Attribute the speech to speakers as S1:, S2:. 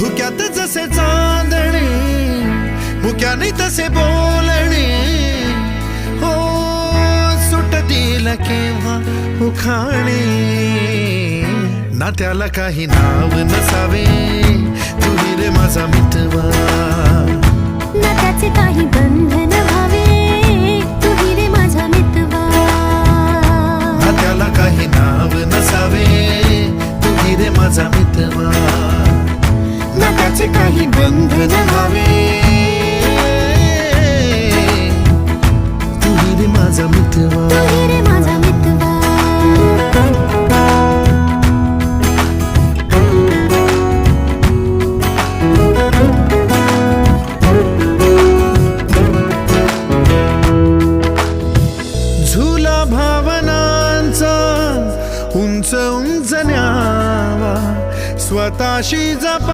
S1: धुक्यात जसे चांदणे मुक्याने तसे बोलणे हो सुटतील केव्हा उखाणे ना त्याला काही नाव नसावे तुही रे माझा मितवा
S2: ना त्याचे काही बंधन व्हावे तुही रे माझा मितवा
S1: ना त्याला काही नाव नसावे तुही रे माझा मितवा ना त्याचे काही बंधन व्हावे तुही रे माझा मितवा
S2: तुही रे माझा मितवा
S1: झुला भावनांचा उंच उंच न्यावा स्वतःशी जपा